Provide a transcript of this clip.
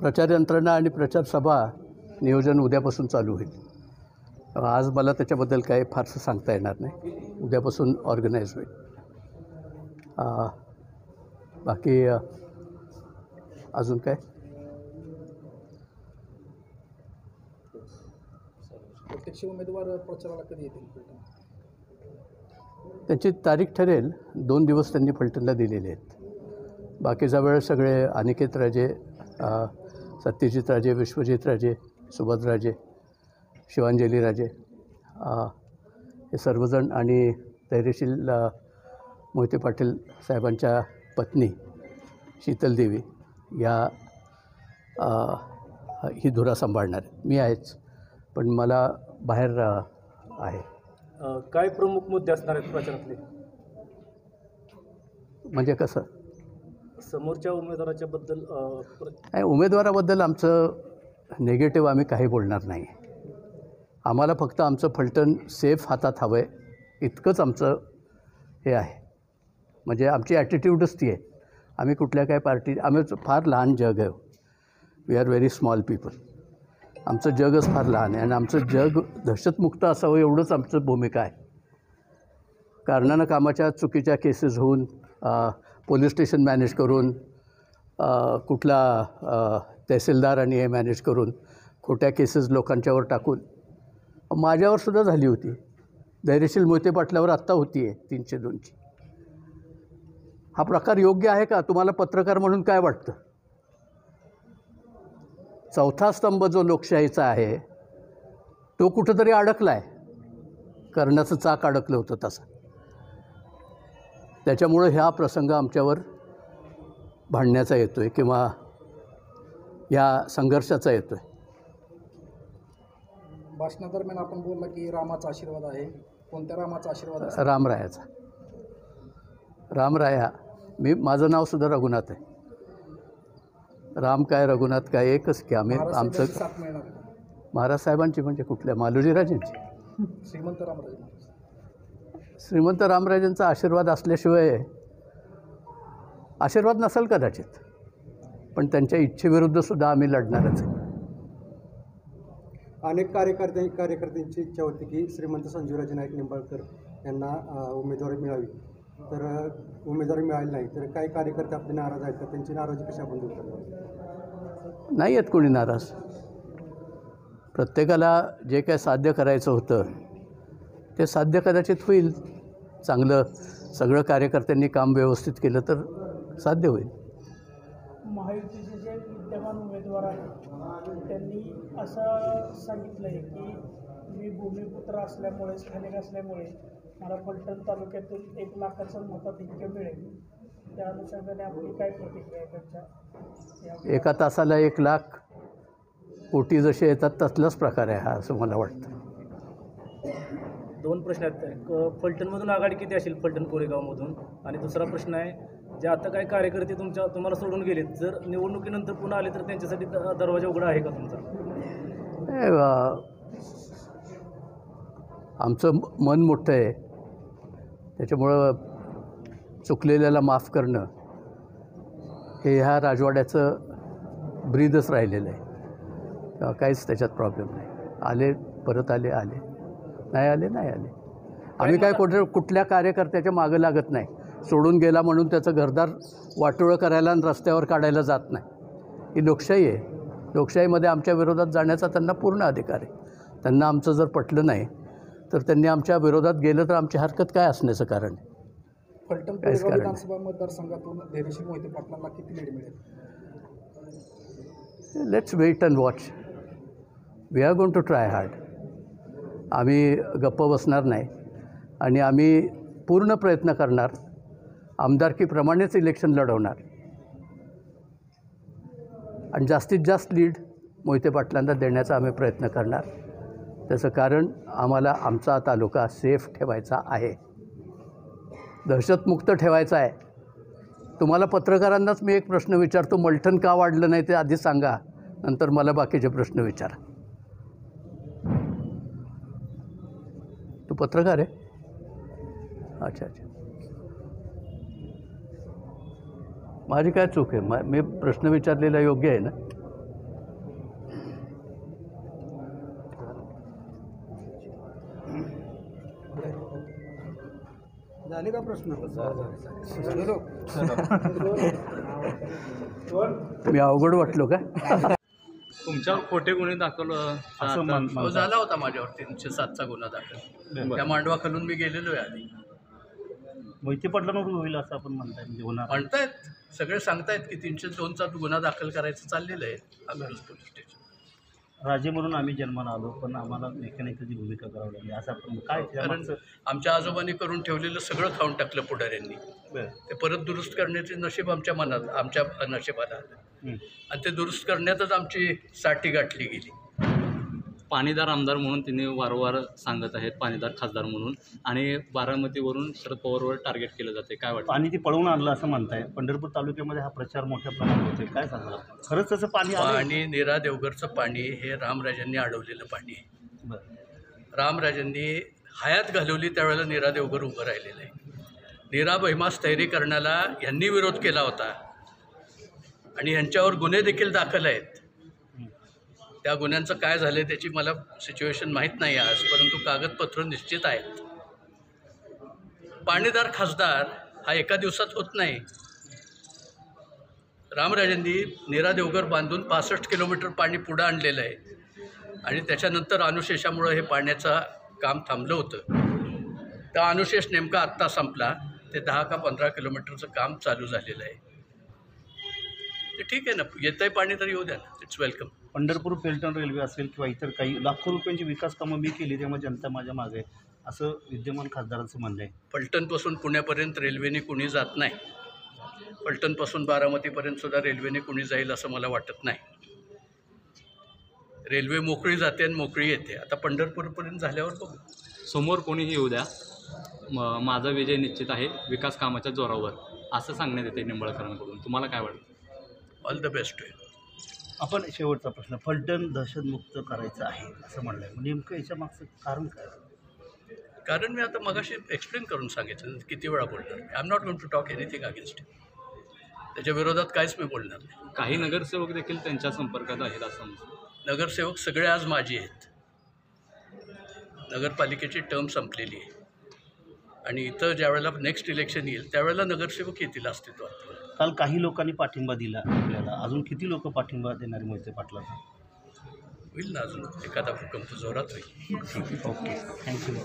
प्रचार यंत्रणा आणि प्रचार सभा नियोजन उद्यापासून चालू होईल. आज मला त्याच्याबद्दल काही फारसं सांगता येणार नाही. उद्यापासून ऑर्गनाईज होईल. बाकी अजून काय? प्रत्यक्ष उमेदवार प्रचाराला कधी येतील? त्यांची तारीख ठरेल. 2 दिवस त्यांनी फलटणला दिलेले आहेत. बाकीचा वेळ सगळे अनिकेत राजे, सत्यजित राजे, विश्वजित राजे, सुभद्राजे, शिवांजली राजे हे सर्वजण आणि धैर्यशील मोहिते पाटील साहेबांच्या पत्नी शीतलदेवी या ही धुरा सांभाळणार. मी आहेच, पण मला बाहेर आहे. काय प्रमुख मुद्दे असणार आहेत प्रचारातले? म्हणजे कसं? समोरच्या उमेदवाराच्या बद्दल नाही, उमेदवाराबद्दल आमचं निगेटिव्ह आम्ही काही बोलणार नाही. आम्हाला फक्त आमचं फलटण सेफ हातात हवं आहे इतकंच आमचं हे आहे. म्हणजे आमची ॲटिट्यूडच ती आहे. आम्ही कुठल्या काय पार्टी, आम्ही फार लहान जग आहे. We are very small people. आमचं जगच फार लहान आहे आणि आमचं जग दहशतमुक्त असावं एवढंच आमचं भूमिका आहे. कारणानं कामाच्या चुकीच्या केसेस होऊन, पोलीस स्टेशन मॅनेज करून, कुठला तहसीलदार आणि हे मॅनेज करून, खोट्या केसेस लोकांच्यावर टाकून, माझ्यावरसुद्धा झाली होती. धैर्यशील मोहिते पाटलावर आत्ता होती आहे 302ची. हा प्रकार योग्य आहे का? तुम्हाला पत्रकार म्हणून काय वाटतं? चौथा स्तंभ जो लोकशाहीचा आहे तो कुठंतरी अडकला आहे. कर्णाचं चाक अडकलं होतं तसं. त्याच्यामुळं ह्या प्रसंग आमच्यावर भांडण्याचा येतो आहे किंवा या संघर्षाचा येतो आहे. भाषणादरम्यान आपण बोलला की रामाचा आशीर्वाद आहे. कोणत्या रामाचा आशीर्वाद आहे? रामरायाचा. रामराया. माझं नावसुद्धा रघुनाथ आहे. राम काय रघुनाथ काय एकच की. आम्ही आमचं साथ मिळणार. महाराज साहेबांची म्हणजे कुठल्या? मालोजीराजेंची. श्रीमंत रामराजेंचा आशीर्वाद असल्याशिवाय आशीर्वाद नसेल कदाचित, पण त्यांच्या इच्छेविरुद्धसुद्धा आम्ही लढणारच आहे. अनेक कार्यकर्त्यांची इच्छा होती की श्रीमंत संजीवराजे नाईक निंबाळकर यांना उमेदवारी मिळावी, तर उमेदवारी मिळाली नाही. तर काही कार्यकर्ते आपले नाराज आहेत, तर त्यांची नाराजी कशा बंद होतात? नाही आहेत कोणी नाराज. प्रत्येकाला जे काय साध्य करायचं होतं ते साध्य कदाचित होईल. चांगलं सगळं कार्यकर्त्यांनी काम व्यवस्थित केलं तर साध्य होईल. महायुतीचे जे विद्यमान उमेदवार आहेत त्यांनी असं सांगितलं आहे की मी भूमिपुत्र असल्यामुळे, स्थानिक असल्यामुळे मला फलटण तालुक्यातून 1 लाखाचं मताधिक्य मिळेल. त्या अनुषंगाने आपली काय प्रतिक्रिया आहे त्यांच्या? एका तासाला 1 लाख कोटी जसे येतात तसलाच प्रकार आहे हा, असं मला वाटतं. 2 प्रश्न आहेत. फलटणमधून आघाडी किती असेल फलटण कोरेगावमधून? आणि दुसरा प्रश्न आहे, जे आता काही कार्यकर्ते तुम्हाला सोडून गेलेत, जर निवडणुकीनंतर पुन्हा आले तर त्यांच्यासाठी दरवाजा उघडा आहे का तुमचा? आमचं मन मोठं आहे, त्याच्यामुळं चुकलेल्याला माफ करणं हे ह्या राजवाड्याचं ब्रीदच राहिलेलं आहे. काहीच त्याच्यात प्रॉब्लेम नाही. आले परत आले, नाही आले नाही आले. आम्ही काय कुठल्या कार्यकर्त्याच्या मागं लागत नाही. सोडून गेला म्हणून त्याचं घरदार वाटोळं करायला आणि रस्त्यावर काढायला जात नाही. ही लोकशाही आहे. लोकशाहीमध्ये आमच्या विरोधात जाण्याचा त्यांना पूर्ण अधिकार आहे. त्यांना आमचं जर पटलं नाही तर त्यांनी आमच्या विरोधात गेलं तर आमची हरकत काय असण्याचं कारण आहे? फलटण कोरेगाव विधानसभा मतदारसंघातून धैर्यशील मोहिते पाटलांना किती लीड मिळेल? Let's wait and watch. We are going to try hard. आम्ही गप्प बसणार नाही आणि आम्ही पूर्ण प्रयत्न करणार. आमदारकीप्रमाणेच इलेक्शन लढवणार आणि जास्तीत जास्त लीड मोहिते पाटलांना देण्याचा आम्ही प्रयत्न करणार. त्याचं कारण आम्हाला आमचा तालुका सेफ ठेवायचा आहे, दहशतमुक्त ठेवायचा आहे. तुम्हाला पत्रकारांनाच मी एक प्रश्न विचारतो, मलठण का वाढलं नाही ते आधी सांगा, नंतर मला बाकीचे प्रश्न विचारा. तू पत्रकार आहे? अच्छा. माझी काय चूक आहे? मी प्रश्न विचारलेला योग्य आहे ना? झाले का प्रश्न मी अवघड वाटलो का? तुमच्यावर खोटे गुन्हे दाखल हो, झाला होता माझ्यावर 307चा गुन्हा दाखल. त्या मांडवा खालून मी गेलेलो आहे आधी. मोहिते पाटलांवर होईल असं आपण म्हणताय, म्हणजे होणार म्हणतायत सगळे, सांगतायत की 302चा गुन्हा दाखल करायचं चाललेलं आहे अकलूज पोलीस स्टेशन. राजे म्हणून आम्ही जन्माला आलो, पण आम्हाला मेकॅनिकची भूमिका करावी लागली असं आपण काय कारण आमच्या आजोबांनी करून ठेवलेलं सगळं खाऊन टाकलं पुढाऱ्यांनी. बरं. ते परत दुरुस्त करण्याचे नशीब आमच्या मनात, आमच्या नशिबाला आलं आणि ते दुरुस्त करण्यातच आमची साठी गाठली गेली. पाणीदार आमदार म्हणून त्यांनी वारंवार सांगत आहेत, पाणीदार खासदार म्हणून, आणि बारामतीवरून शरद पवारवर टार्गेट केलं जाते. काय वाटतं? पाणी ती पळवून आणलं असं म्हणताय. पंढरपूर तालुक्यामध्ये हा प्रचार मोठ्या प्रमाणात होतोय, काय सांगाल? खरंच तसं पाणी आलंय? आणि नीरा देवगरचं पाणी हे रामराजांनी अडवलेलं पाणी आहे. बरं. रामराजांनी हयात घालवली त्यावेळेला नीरा देवगर उभं राहिलेलं आहे. नीरा भैमा स्थैर्यीकरणाला यांनी विरोध केला होता आणि यांच्यावर गुन्हे देखील दाखल आहेत. त्या गुन्ह्यांचं काय झालं त्याची मला सिच्युएशन माहीत नाही आज, परंतु कागदपत्र निश्चित आहेत. पाणीदार खासदार हा एका दिवसात होत नाही. रामराजांनी नीरा देवगर बांधून 65 किलोमीटर पाणी पुढं आणलेलं आहे आणि त्याच्यानंतर अनुशेषामुळं हे पाण्याचं काम थांबलं होतं. त्या अनुशेष नेमका आत्ता संपला. ते 10 का 15 किलोमीटरचं काम चालू झालेलं आहे. ते ठीक आहे ना, येतंय पाणी तर येऊ द्या ना, it's welcome. Pandharpur Pelton railway असेल किंवा इतर काही लाखो रुपयांची विकास कामं मी केली, त्यामुळे जनता माझ्या मागे आहे असं विद्यमान खासदारांचं म्हणणं आहे. फलटणपासून पुण्यापर्यंत रेल्वेने कुणी जात नाही. फलटणपासून बारामतीपर्यंत सुद्धा रेल्वेने कुणी जाईल असं मला वाटत नाही. रेल्वे मोकळी जाते आणि मोकळी येते. आता पंढरपूरपर्यंत झाल्यावर बघू. समोर कोणीही येऊ द्या, माझा विजय निश्चित आहे विकास कामाच्या जोरावर, असं सांगण्यात येते निंबाळकरांकडून. तुम्हाला काय वाटतं? ऑल द बेस्ट आहे. आपण शेवटचा प्रश्न, फलटण दहशतमुक्त करायचं आहे असं म्हणलं आहे, नेमकं याच्या मागचं कारण काय? कारण मी आता मगाशी एक्सप्लेन करून सांगितलं, किती वेळा बोलणार. I am not going to talk anything against him. त्याच्या विरोधात काहीच मी बोलणार नाही. काही नगरसेवक देखील त्यांच्या संपर्कात आहेत असं म्हणतात. नगरसेवक सगळे आज माझे आहेत. नगरपालिकेची टर्म संपलेली आहे आणि इथं ज्यावेळेला नेक्स्ट इलेक्शन येईल त्यावेळेला नगरसेवक येतील अस्तित्वात. काल काही लोकांनी पाठिंबा दिला आपल्याला, अजून किती लोक पाठिंबा देणारे मोहिते पाटलांना? होईल ना, अजून एखादा भूकंप जोरात होईल. Okay, thank you.